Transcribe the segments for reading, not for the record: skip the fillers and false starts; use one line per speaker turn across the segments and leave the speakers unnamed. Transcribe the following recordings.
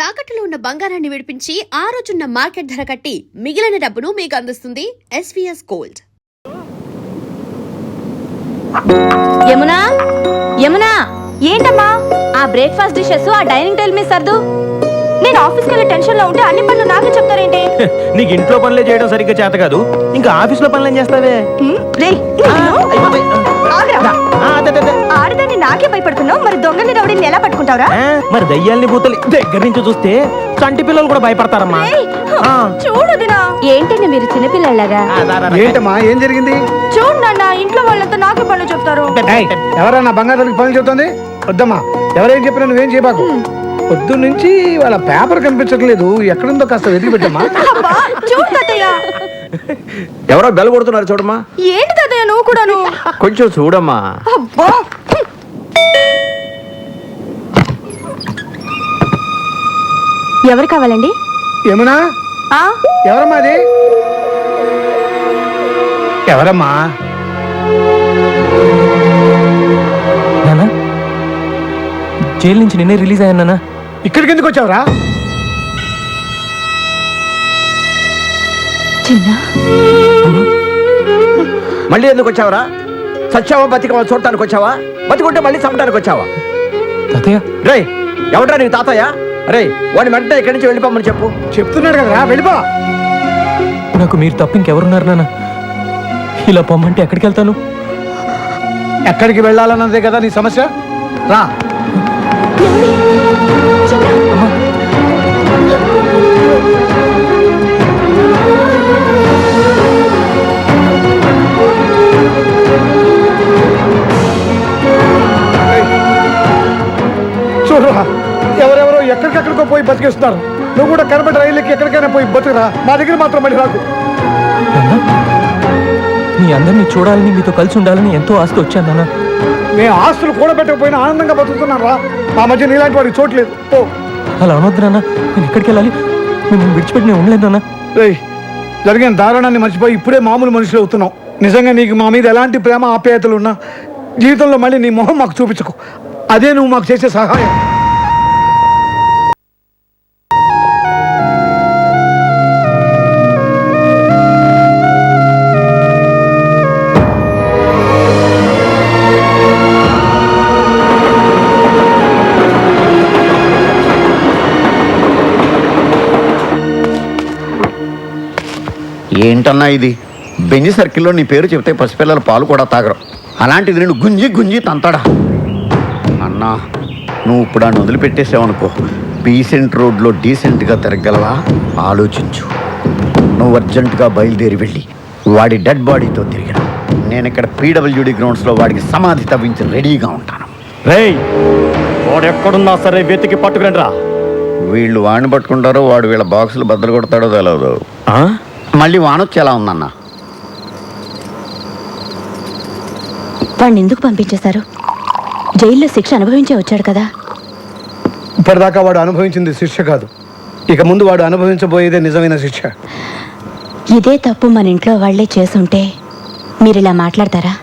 తాకట్టులో ఉన్న బంగారాన్ని విడిపించి ఆ రోజున్న మార్కెట్ ధర కట్టి మిగిలిన డబ్బును మీకు అందిస్తుంది ఎస్వీఎస్ గోల్డ్.
యమునా యమునా ఏంటమ్మా ఆ బ్రేక్ఫాస్ట్ డిషెస్ ఆ డైనింగ్ టేబుల్ మీద సర్దు. నేను ఆఫీస్కి వెళ్ళి టెన్షన్ లో ఉంటే అన్ని పనులు నాకే చెప్తారేంటి?
నీకు ఇంట్లో పనులే చేయడం సరిగ్గా చేత కాదు, ఇంకా ఆఫీస్ లో పనులు చేస్తావే.
ఆడదాన్ని నాకే భయపడుతున్నావు, మరి దొంగల్ని రౌడీని ఎలా పట్టుకుంటావురా?
మరి దయ్యాల్ని భూతల్ని దగ్గర నుంచి చూస్తే చంటి పిల్లలు కూడా భయపడతారమ్మా.
చూడదినా ఏంటండి మీరు చిన్నపిల్లలాగా?
ఏంటమ్మా ఏం జరిగింది?
చూడు నాన్న, ఇంట్లో వాళ్ళంతా నాకే పనులు చెప్తారు.
ఎవరన్నా బంగారానికి పనులు చెప్తుంది? వద్దమ్మా, ఎవరేం చెప్పినా నువ్వేం చేయబాకు. పొద్దు నుంచి వాళ్ళ పేపర్ కనిపించట్లేదు, ఎక్కడుందో కాస్త వెతికి పెట్టమ్మా.
చూడు తాతయ్య,
ఎవరో బెల్ కొడుతున్నారు చూడమ్మా.
ఏంటి తాతయ్య నువ్వు కూడాను?
కొంచెం చూడమ్మా.
అబ్బా ఎవరు కావాలండి?
ఏమన్నా ఎవరమ్మా అది? ఎవరమ్మా?
నానా, జైలు నుంచి నిన్నే రిలీజ్ అయ్యాను నాన్న.
ఇక్కడికి ఎందుకు వచ్చావురా?
మళ్ళీ ఎందుకు వచ్చావరా? సచ్చావా బతికవా చూడటానికి వచ్చావా? బతికుంటే మళ్ళీ చంపడానికి వచ్చావా?
తాతయ్య
రే, ఎవడ్రా నీకు తాతయ్య? రే, వాడిని వెంటనే ఇక్కడి నుంచి వెళ్ళిపోమని చెప్పు.
చెప్తున్నాడు కదరా, వెళ్ళిపో.
నాకు మీరు తప్ప ఇంకెవరున్నారు నాన్న? ఇలా పొమ్మంటే ఎక్కడికి వెళ్తాను?
ఎక్కడికి వెళ్ళాలన్నదే కదా నీ సమస్య. రా. చూడరా, ఎవరెవరో ఎక్కడికెక్కడికో పోయి బతికేస్తున్నారు. నువ్వు కూడా కనబడి రైళ్ళకి ఎక్కడికైనా పోయి బతుకురా, మా దగ్గర మాత్రం మళ్ళీ రాకు.
మీ అందరినీ చూడాలని, మీతో కలిసి ఉండాలని ఎంతో ఆస్తి వచ్చాను నాన్న.
మేము ఆస్తులు కూడా పెట్టకపోయినా ఆనందంగా బతుకుతున్నాం రా. మా మధ్య నీలాంటి వాడికి చోట్లేదు. ఓ
అలా అనొద్దు నాన్న, నేను ఎక్కడికి వెళ్ళాలి? మిమ్మల్ని విడిచిపెట్టి నేను ఉండలేదు నాన్న.
రేయ్, జరిగిన దారుణాన్ని మర్చిపోయి ఇప్పుడే మామూలు మనుషులు అవుతున్నావు. నిజంగా నీకు మా మీద ఎలాంటి ప్రేమ ఆప్యాయతలు ఉన్నా జీవితంలో మళ్ళీ నీ మొహం మాకు చూపించకు. అదే నువ్వు మాకు చేసే సహాయం.
ఏంటన్నా ఇది? బెంజి సర్కిల్లో నీ పేరు చెప్తే పసిపిల్లల పాలు కూడా తాగరు, అలాంటిది నేను గుంజి గుంజి తంతాడా? అన్నా, నువ్వు ఇప్పుడు ఆ వదిలిపెట్టేసావనుకో, డీసెంట్ రోడ్లో డీసెంట్గా తిరగలవా? ఆలోచించు. నువ్వు అర్జెంటుగా బయలుదేరి వెళ్ళి వాడి డెడ్ బాడీతో తిరిగిన, నేను ఇక్కడ పీడబ్ల్యూడి గ్రౌండ్స్లో వాడికి సమాధి తవ్వించి రెడీగా ఉంటాను.
రేయ్, వాడు ఎక్కడున్నా సరే వెతికి పట్టుకురండి రా.
వీళ్ళు వాడిని పట్టుకుంటారో వాడు వీళ్ళ బాక్సులు బద్దలు కొడతాడో తెలియదు. మళ్ళీ వానొచ్చి ఎలా ఉందన్నా?
వాడిని ఎందుకు పంపించేశారు? జైల్లో శిక్ష అనుభవించే వచ్చాడు కదా.
ఇప్పటిదాకా వాడు అనుభవించింది శిక్ష కాదు, ఇక ముందు వాడు అనుభవించబోయేదే నిజమైన శిక్ష.
ఇదే తప్పు మన ఇంట్లో వాళ్లే చేసుంటే మీరు ఇలా మాట్లాడతారా?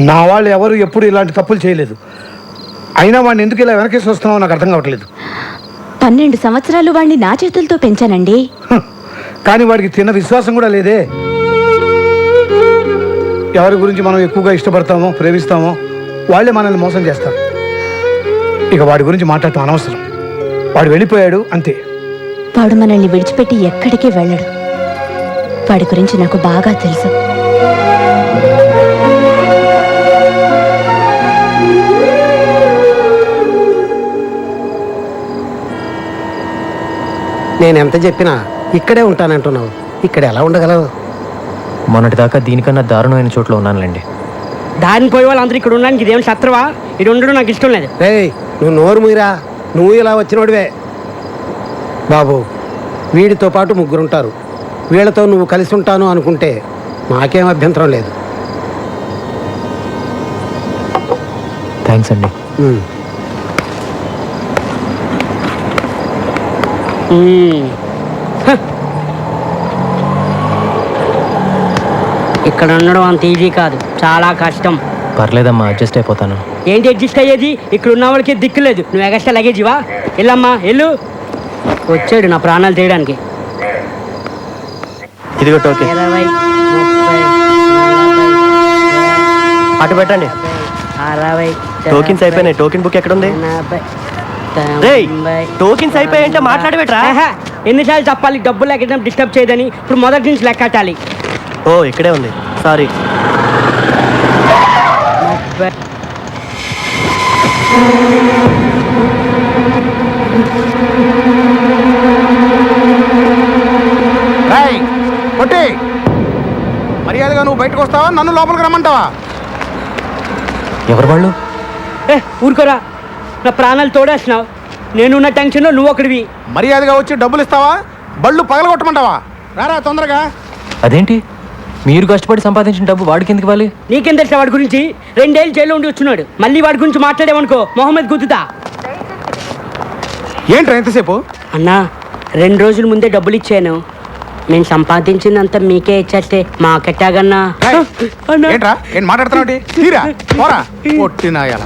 నా వాళ్ళు ఎవరు ఎప్పుడు ఇలాంటి తప్పులు చేయలేదు. అయినా వాడిని ఎందుకు ఇలా వెనకేసి వస్తున్నావో నాకు అర్థం కావట్లేదు.
12 సంవత్సరాలు వాడిని నా చేతులతో పెంచానండి.
కానీ వాడికి తిన్న విశ్వాసం కూడా లేదే. ఎవరి గురించి మనం ఎక్కువగా ఇష్టపడతామో ప్రేమిస్తామో వాళ్ళే మనల్ని మోసం చేస్తారు. ఇక వాడి గురించి మాట్లాడటం అనవసరం. వాడు వెళ్ళిపోయాడు అంతే.
వాడు మనల్ని విడిచిపెట్టి ఎక్కడికి వెళ్ళడు. వాడి గురించి నాకు బాగా తెలుసు.
నేనెంత చెప్పినా ఇక్కడే ఉంటానంటున్నావు, ఇక్కడ ఎలా ఉండగలవు?
మొన్నటిదాకా దీనికన్నా దారుణమైన చోట్ల ఉన్నానులేండి.
దారిని పోయే వాళ్ళందరూ ఇక్కడ ఉండడానికి ఇదేమి శత్రువా? ఇది ఉండడం నాకు ఇష్టం లేదు.
రేయ్, నువ్వు నోరు మూయరా. నువ్వు ఇలా వచ్చినోడివే బాబు. వీడితో పాటు 3 ఉంటారు. వీళ్ళతో నువ్వు కలిసి ఉంటాను అనుకుంటే నాకేం అభ్యంతరం లేదు.
థ్యాంక్స్ అండి.
ఇక్కడ ఉండడం అంత ఈజీ కాదు, చాలా కష్టం.
పర్లేదమ్మా, అడ్జస్ట్ అయిపోతాను.
ఏంటి అడ్జస్ట్ అయ్యేది? ఇక్కడ ఉన్న వాళ్ళకి దిక్కు లేదు. నువ్వు ఎగస్ట్రా లగేజివా? వెళ్ళమ్మా వెళ్ళు. వచ్చాడు నా ప్రాణాలు తీయడానికి.
ఇదిగో టోకెన్
20, 30, 40,
అటు పెట్టండి.
60,
టోకెన్స్ అయిపోయినాయి. టోకెన్ బుక్ ఎక్కడ ఉంది?
40,
రేయ్,
90.
టోకెన్స్ అయిపోయాయంటే మాట్లాడబెట్రా.
ఆహా, ఎన్నిసార్లు చెప్పాలి డబ్బులు లెక్కడం డిస్టర్బ్ చేయదని? ఇప్పుడు మొదటి నుంచి లెక్కటాలి.
ఓ ఇక్కడే ఉంది, సారీ.
30.
రాయ్ కొట్టి మర్యాదగా నువ్వు బయటకు వస్తావా, నన్ను లోపలికి రమ్మంటావా?
ఎవరు వాళ్ళు?
ఊరుకోరా, నా ప్రాణాలు తోడేస్తున్నావు. నేనున్న టెన్షన్లో నువ్వు ఒకడివి.
మర్యాదగా వచ్చి డబ్బులు ఇస్తావా, బళ్ళు పగలగొట్టమంటావా? రారా తొందరగా.
అదేంటి, మీరు కష్టపడి సంపాదించిన డబ్బు వాడికి ఎందుకు ఇవ్వాలి?
నీకేం తెలుసా వాడి గురించి? 2 ఏళ్ళు జైల్లో ఉండి వచ్చున్నాడు. మళ్ళీ వాడి గురించి మాట్లాడేవనుకో మొహమ్మద్ గుద్దుతా.
ఏంట్రా ఎంతసేపు?
అన్నా, 2 రోజుల ముందే డబ్బులు ఇచ్చాను. నేను సంపాదించిందంతా మీకే ఇచ్చేస్తే మాకెట్టాగన్నా.
రాయ్,
అన్నా.
ఏంట్రా ఏం మాట్లాడుతున్నావు? తీరా పోరా కొట్టినాయాల.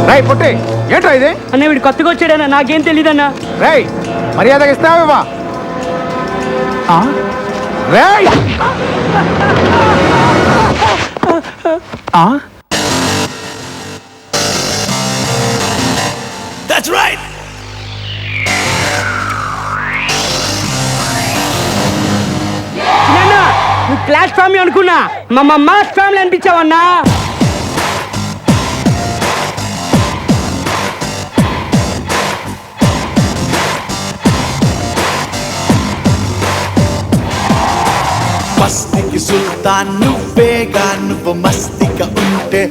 రాయ్ పొట్టి, ఏంట్రా ఇది?
అన్న వీడు కొత్తగా వచ్చాడన్నా, నాకేం తెలీదన్నా.
రేయ్ మర్యాదగా ఇస్తావా? రేయ్
చిన్నన్నా, నువ్వు క్లాస్ ఫ్యామిలీ అనుకున్నా, మా మాస్ ఫ్యామిలీ అనిపించావన్నా.
మస్తికి సుల్తాన్ నువ్వేగా, నువ్వు మస్తిగా ఉంటే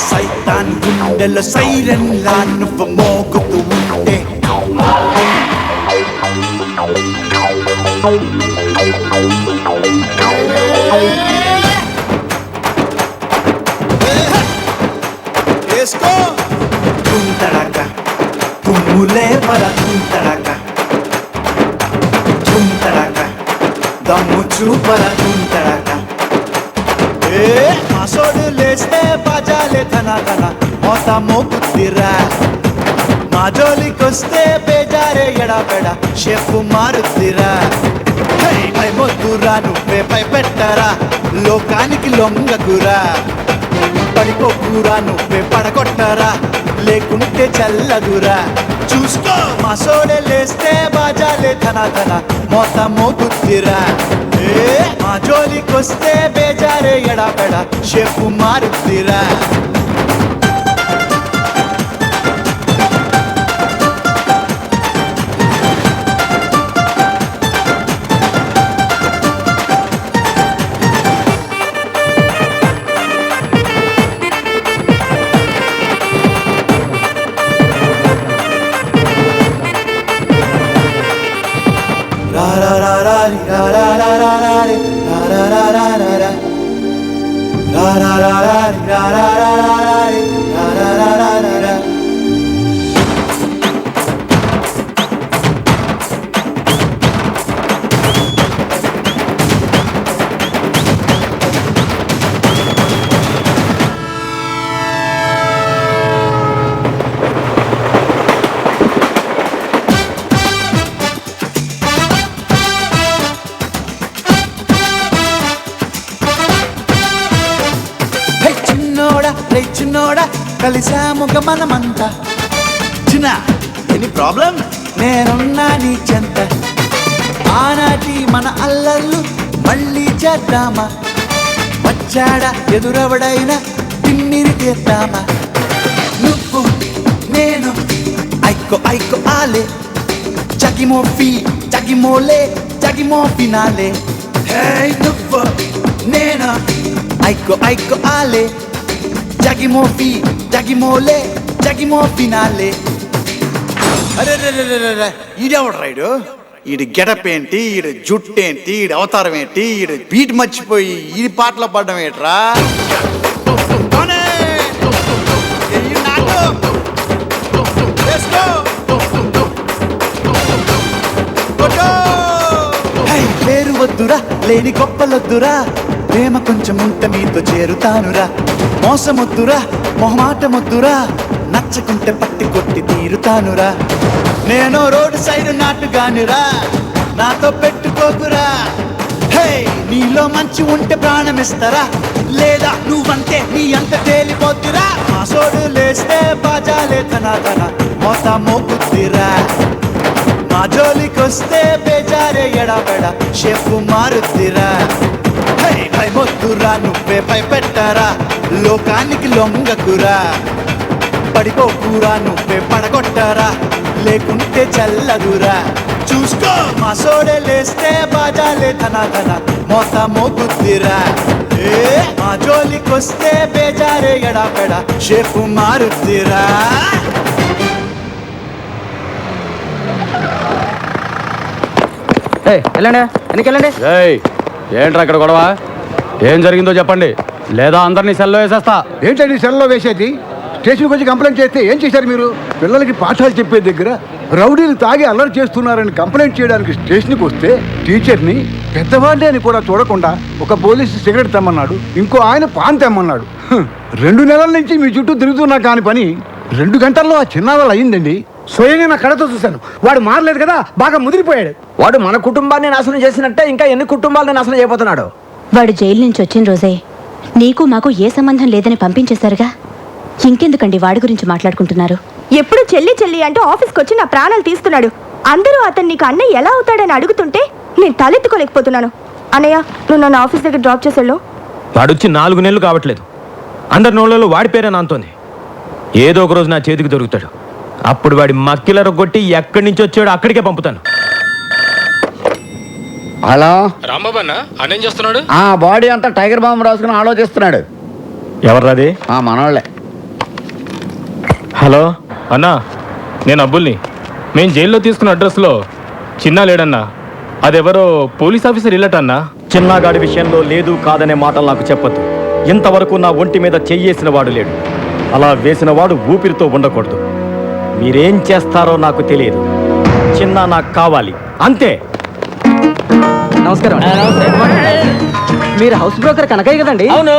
సైతాన్ గుండెలో సైరన్ లా నువ్వు మోగుతూ ఉంటే. వేసుకో తుంతడక తుమ్ములే పర తుంతడక తుంతడక దమ్ము చూపర తుంతడక. మాసోడు లేస్తే బాజాలే ధన ధన మోత మోగుద్దిరా. మా జోలికొస్తే బేజారే ఎడాపెడ షేపు మారుద్దిరా. మొద్దురా నువ్వే భయపెట్టరా, లోకానికి లొంగకురా. పడిపోకురా నువ్వే పడగొట్టరా, లేకుంటే చల్లదురా. చూసుకో మా సోడే లేస్తే బాజాలే ధన ధన మోత మోగుద్దిరా. మా జోలికొస్తే బేజారే ఎడాపెడ షేపు మారుద్దిరా. చిన్నోడా కలిసాముగ మనమంతా. చిన్న ఎనీ ప్రాబ్లం, నేనున్నా నీ చెంత. ఆనాటి మన అల్లర్లు మళ్ళీ చేద్దామా? వచ్చాడా ఎదురవడైనా తిమ్మిరి తీద్దామా? నువ్వు నేను ఐకో ఐకో ఆలే, జగిమోఫీ జగిమోలే జగిమో ఫినాలే. నువ్వు నేను ఐకో ఐకో ఆలే, జగిమోఫీ జగిమోలే జగిమో ఫినాలే. అరే ఈడెవడు రైడు? ఈడి గెటప్ ఏంటి, ఈడి జుట్టు ఏంటి, ఈడి అవతారం ఏంటి, ఈడి బీట్ మర్చిపోయి ఈ పాటలో పడ్డం ఏంట్రా? గొప్పలొద్దురా లేని గొప్పలొద్దురా ప్రేమ కొంచెం ఉంటే మీతో చేరుతానురా మోసమొద్దురా మొహమాటమొద్దురా నచ్చకుంటే పట్టి కొట్టి తీరుతానురా నేను రోడ్డు సైడ్ నాటుగానురా నాతో పెట్టుకోకురా హే నీలో మంచి ఉంటే ప్రాణమిస్తారా లేదా నువ్వంటే నీ అంత తేలిపోతురా మా సోడు లేస్తే బాజాలే తన మోత మోపుద్దిరా మా జోలికొస్తే బేజారే ఎడబెడ షేపు మారుద్దిరా హే భయమొద్దురా నువ్వే భయపెట్టారా లోకానికి లొంగకురా పడిపోకురా నువ్వే పడగొట్టారా లేకుంటే చల్లదురా చూసుకో మా సోడే లేస్తే బాజాలే ధన మోత మోగుద్దిరా ఏ మా జోలికొస్తే బేజారే ఎడబెడ షేపు మారుద్దిరా
వెళ్ళండి వెనక్కి వెళ్ళండి.
ఏంట్రా ఇక్కడ గొడవ? ఏం జరిగిందో చెప్పండి, లేదా అందరినీ సెల్లో వేసేస్తా.
ఏంటండి సెల్లో వేసేది? స్టేషన్కి వచ్చి కంప్లైంట్ చేస్తే ఏం చేశారు మీరు? పిల్లలకి పాఠాలు చెప్పే దగ్గర రౌడీలు తాగి అల్లరి చేస్తున్నారని కంప్లైంట్ చేయడానికి స్టేషన్కి వస్తే టీచర్ని పెద్దవాళ్ళే అని కూడా చూడకుండా ఒక పోలీసు సిగరెట్ తెమ్మన్నాడు, ఇంకో ఆయన పాన్ తెమ్మన్నాడు. 2 నెలల నుంచి మీ చుట్టూ తిరుగుతున్నా కాని పని 2 గంటల్లో ఆ చిన్నావాళ్ళు అయ్యిందండి. స్వయంగా నా కళ్ళతో చూశాను. వాడు మారలేదు కదా, బాగా ముదిరిపోయాడు.
వాడు మన కుటుంబాన్ని నాశనం చేసినట్టే ఇంకా ఎన్ని కుటుంబాలను నాశనం చేయబోతున్నాడు.
వాడు జైలు నుంచి వచ్చిన రోజే నీకు మాకు ఏ సంబంధం లేదని పంపించేశారుగా. ఇంకెందుకండి వాడి గురించి మాట్లాడుకుంటున్నారు?
ఎప్పుడు చెల్లి చెల్లి అంటూ ఆఫీస్కి వచ్చి నా ప్రాణాలు తీస్తున్నాడు. అందరూ అతను నీకు అన్నయ్య ఎలా అవుతాడని అడుగుతుంటే నేను తలెత్తుకోలేకపోతున్నాను. అన్నయ్య, నువ్వు నన్ను ఆఫీస్ దగ్గర డ్రాప్ చేసేళ్ళు.
వాడొచ్చి 4 నెలలు కావట్లేదు. అందరి నోళ్ళలో వాడి పేరే నాంతోంది. ఏదో ఒక రోజు నా చేతికి దొరుకుతాడు. అప్పుడు వాడి మక్కిల రొగ్గొట్టి ఎక్కడి నుంచి వచ్చాడో అక్కడికే పంపుతాను.
హలో
రాంబాబు అన్న అన్నేం చేస్తున్నాడు?
ఆ బాడీ అంతా టైగర్ బాంబు రాసుకుని ఆలోచిస్తున్నాడు.
ఎవర్రాది?
మనోళ్ళే.
హలో అన్నా, నేను అబ్బుల్ని. మేము జైల్లో తీసుకున్న అడ్రస్లో చిన్న లేడన్నా. అదెవరో పోలీస్ ఆఫీసర్ ఇల్లటన్నా.
చిన్నగాడి విషయంలో లేదు కాదనే మాటలు నాకు చెప్పొద్దు. ఇంతవరకు నా ఒంటి మీద చెయ్యేసిన వాడు లేడు. అలా వేసిన వాడు ఊపిరితో ఉండకూడదు. మీరేం చేస్తారో నాకు తెలియదు. చిన్న నాకు కావాలి, అంతే.
నమస్కారం. మీరు హౌస్ బ్రోకర్ కనకయ్య కదండి? అవును.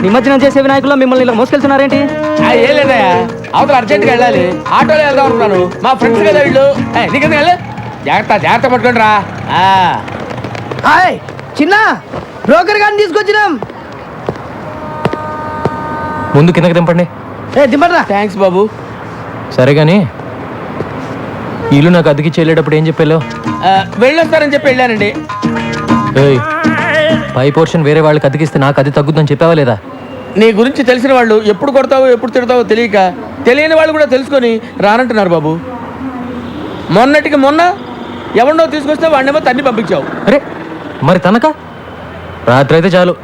నిమజ్జనం చేసే వినాయకుల్లో మిమ్మల్ని ఇలా మోసుకెళ్తున్నారేంటి?
ఏం లేదయ్యా, అవతల అర్జెంట్గా వెళ్ళాలి. ఆటోలో వెళ్దాం అనుకున్నాను. మా ఫ్రెండ్స్ కదా వీళ్ళు. నీకెందుకు వెళ్ళి జాగ్రత్త పట్టుకోండి రా.
చిన్న బ్రోకర్ గారిని తీసుకొచ్చినాం.
ముందు కిందకి దింపండి.
దింపరా.
థ్యాంక్స్ బాబు.
సరే కానీ ఇల్లు నాకు అద్దెకి చెల్లేటప్పుడు ఏం చెప్పాలో?
వెళ్ళొస్తారని చెప్పి వెళ్ళానండి.
పై పోర్షన్ వేరే వాళ్ళకి అద్దెకిస్తే నాకు అది తగ్గుద్దని చెప్పావా లేదా?
నీ గురించి తెలిసిన వాళ్ళు ఎప్పుడు కొడతావో ఎప్పుడు తిడతావో తెలియని వాళ్ళు కూడా తెలుసుకొని రానంటున్నారు బాబు. మొన్నటికి మొన్న ఎవరినో తీసుకొస్తే వాడినేమో తన్ని పంపించావు.
అరే మరి తనక రాత్రి అయితే చాలు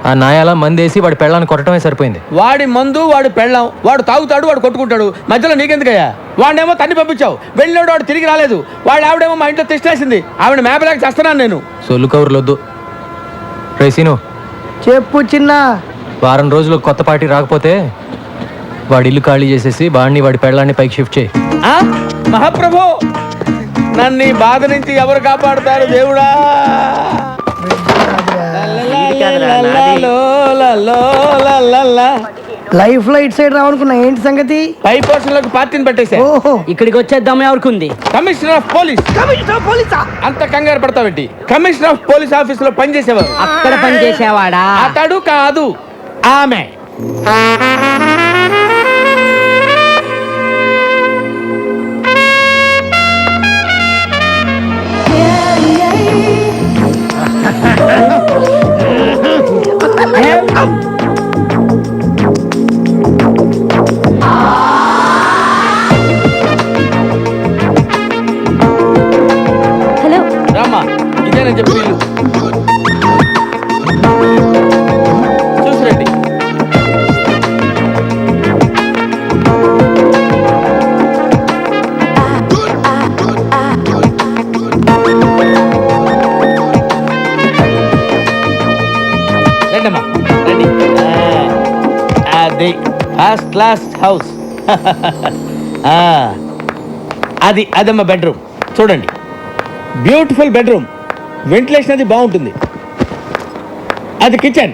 ఆ నాయాల మందేసి వాడి పెళ్ళాన్ని కొట్టడమే సరిపోయింది.
వాడి మందు వాడు పెళ్ళాం, వాడు తాగుతాడు, వాడు కొట్టుకుంటాడు. మధ్యలో నీకెందుకయ్యా? వాడినేమో తన్ని పంపించావు. వెళ్ళినోడు వాడు తిరిగి రాలేదు. వాడు ఆవిడేమో మా ఇంట్లో తెచ్చేసింది. ఆవిడ మేపలేక చేస్తున్నాను నేను.
సొల్లు కవర్లొద్దు. రేసీను
చెప్పు చిన్న.
వారం రోజులు కొత్త పార్టీ రాకపోతే వాడి ఇల్లు ఖాళీ చేసేసి వాడిని వాడి పెళ్ళాన్ని పైకి షిఫ్ట్ చేయి.
మహాప్రభు, నన్ను ఈ బాధ నుంచి ఎవరు కాపాడుతారు దేవుడా?
లైఫ్ లో ఇటు సైడ్ రావనుకున్నా. ఏంటి సంగతి?
పై పోర్షన్ లోకి పార్టీని పెట్టేసా.
ఓహో, ఇక్కడికి వచ్చేద్దాం ఎవరికి?
Commissioner of police.
పోలీసా?
అంత కంగారు పడతావేంటి? కమిషనర్ ఆఫ్ పోలీస్ ఆఫీస్ లో పనిచేసేవారు.
అక్కడ పని చేసేవాడా?
అతడు కాదు, ఆమె.
హలో
రామ్మా, ఇదేనని చెప్పి వీళ్ళు చూసిరండి. రండమ్మా, రండి. అది ఫస్ట్ క్లాస్ హౌస్. అదమ్మా బెడ్రూమ్. చూడండి, బ్యూటిఫుల్ బెడ్రూమ్. వెంటిలేషన్ అది బాగుంటుంది. అది కిచెన్,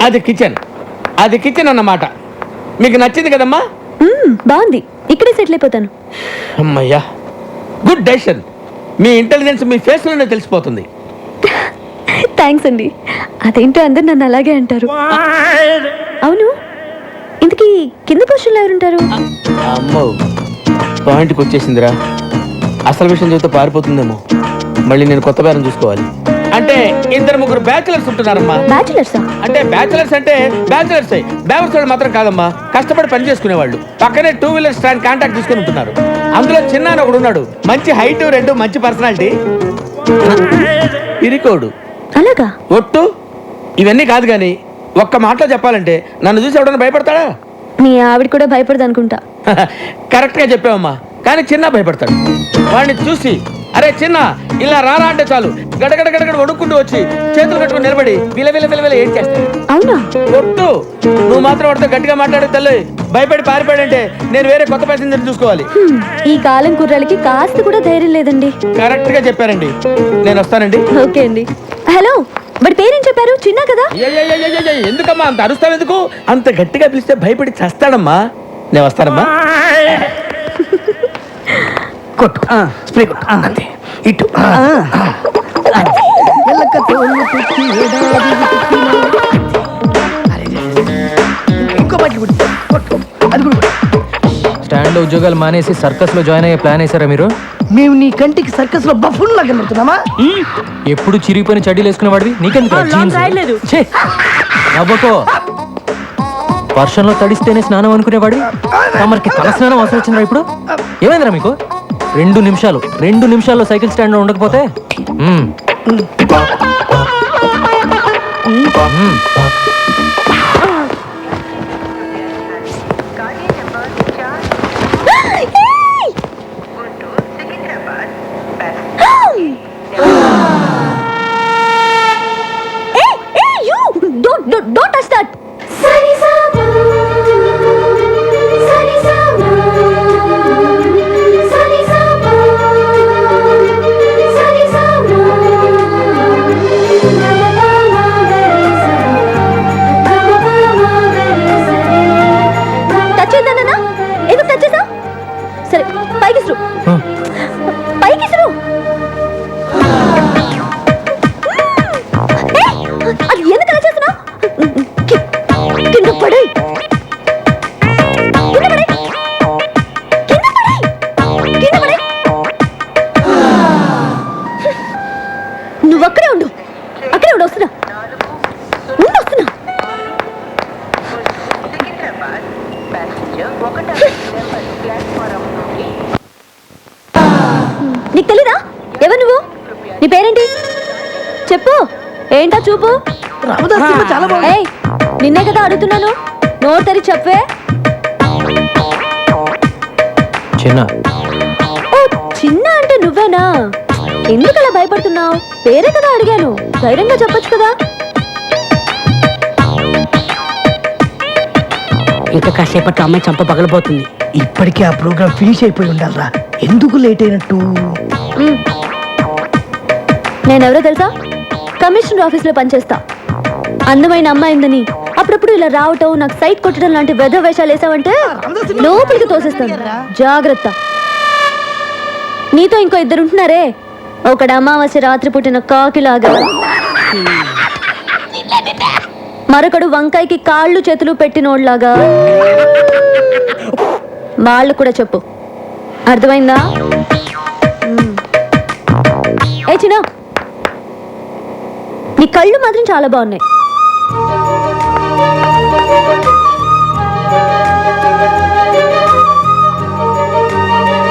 అది కిచెన్, అది కిచెన్ అన్నమాట. మీకు నచ్చింది కదమ్మా?
బాగుంది, ఇక్కడే సెటిల్ అయిపోతాను.
అమ్మయ్యా, గుడ్ డెసిషన్. మీ ఇంటెలిజెన్స్ మీ ఫేస్లోనే తెలిసిపోతుంది.
థ్యాంక్స్ అండి. అదేంటో అందరు నన్ను అలాగే అంటారు. అవును, ఇంతకీ కింద పొజిషన్లో ఎవరుంటారు?
అమ్మో, పాయింట్కి వచ్చేసిందిరా. అసలు విషయం చెబితే పారిపోతుందేమో. మళ్ళీ నేను కొత్త బేరం చూసుకోవాలి. అంటే 2-3 బ్యాచులర్స్ ఉంటున్నారమ్మా.
బ్యాచులర్సా?
అంటే బ్యాచులర్స్ బ్యాచులర్స్ వాళ్ళు మాత్రం కాదమ్మా, కష్టపడి పని చేసుకునే వాళ్ళు. పక్కనే 2 వీలర్ స్టాండ్ కాంటాక్ట్ తీసుకుని ఉంటున్నారు. అందులో చిన్న అని ఒకడు ఉన్నాడు, మంచి హైట్, 2 మంచి పర్సనాలిటీ, పిరికోడు.
అలాగా?
ఒట్టు ఇవన్నీ కాదు కానీ ఒక్క మాటలో చెప్పాలంటే నన్ను చూసి ఎవడన్నా భయపడతాడా?
మీ ఆవిడ కూడా భయపడదు అనుకుంటా.
కరెక్ట్ గా చెప్పావమ్మా, కానీ చిన్న భయపడతాడు. వాడిని చూసి అరే చిన్న ఇలా రారా అంటే చాలు గడగడ గడగడ వణుక్కుంటూ వచ్చి చేతులు కట్టుకుని నిలబడి విల ఏం చేస్తాడు.
అవునా?
ఒట్టు నువ్వు మాత్రం వాడితో గట్టిగా మాట్లాడే తల్లి. భయపడి పారిపోయాడంటే నేను వేరే కొత్త ప్యాసింజర్ చూసుకోవాలి.
ఈ కాలం కుర్రాలకి కాస్త కూడా ధైర్యం లేదండి.
కరెక్ట్ గా చెప్పారండి, నేను వస్తానండి.
ఓకే అండి. హలో, వాడి పేరేం చెప్పారు? చిన్న కదా?
ఎందుకమ్మా అంత అరుస్తావు? ఎందుకు అంత గట్టిగా పిలిస్తే భయపడి చస్తాడమ్మా. నేను వస్తానమ్మా.
కొట్టు స్ప్రే కొట్టు, అంతే. ఇటు ఇంకో బట్టి కొట్టు, అది కూడా కొట్టు.
స్టాండ్ ఉద్యోగాలు మానేసి సర్కస్ లో జాయిన్ అయ్యే ప్లాన్ వేసారా మీరు?
మేము నీ కంటికి సర్కస్ లో బఫూన్ లాగా కనబడుతున్నామా?
ఎప్పుడు చిరిగిపోయిన చడ్డీలు వేసుకునేవాడివి, నీకెందుకు నవ్వకో. వర్షంలో తడిస్తేనే స్నానం అనుకునేవాడి, తమరికి తల స్నానం అవసరం వచ్చిందా ఇప్పుడు? ఏమైందిరా మీకు? 2 నిమిషాల్లో సైకిల్ స్టాండ్ లో ఉండకపోతే
Don't touch that. సరే, పైకి ఇసురు. అది ఎందుకు అలా చేస్తున్నావు? కింద పడి నువ్వు అక్కడే ఉండు, వస్తున్నా. నీకు తెలీదా? ఎవరు నువ్వు? నీ పేరేంటి చెప్పు. ఏంటా చూపు? ఏయ్, నిన్నే కదా అడుగుతున్నాను, నోరు తెరి చెప్పే.
చిన్న.
ఓ, చిన్న అంటే నువ్వేనా? ఎందుకు అలా భయపడుతున్నావు? పేరే కదా అడిగాను, ధైర్యంగా చెప్పొచ్చు కదా.
ఇంకా కాసేపట్లో అమ్మాయి చంప పగలబోతుంది. ఇప్పటికే ఆ ప్రోగ్రామ్ ఫినిష్ అయిపోయి ఉండాలరా, ఎందుకు లేట్ అయినట్టు?
నేనెవరో తెలుసా? కమిషనర్ ఆఫీస్లో పనిచేస్తా. అందమైన అమ్మాయిందని అప్పుడప్పుడు ఇలా రావటం, నాకు సైట్ కొట్టడం లాంటి వెధ వేషాలు వేసావంటే లోపలికి తోసేస్తాను, జాగ్రత్త. నీతో ఇంకో 2 ఉంటున్నారే, ఒకడు అమావాస్య రాత్రి పుట్టిన కాకిలాగా, మరొకడు వంకాయకి కాళ్ళు చేతులు పెట్టినోడ్లాగా. వాళ్ళు కూడా చెప్పు, అర్థమైందా? ఏ చిన్న, నీ కళ్ళు మాత్రం చాలా బాగున్నాయి.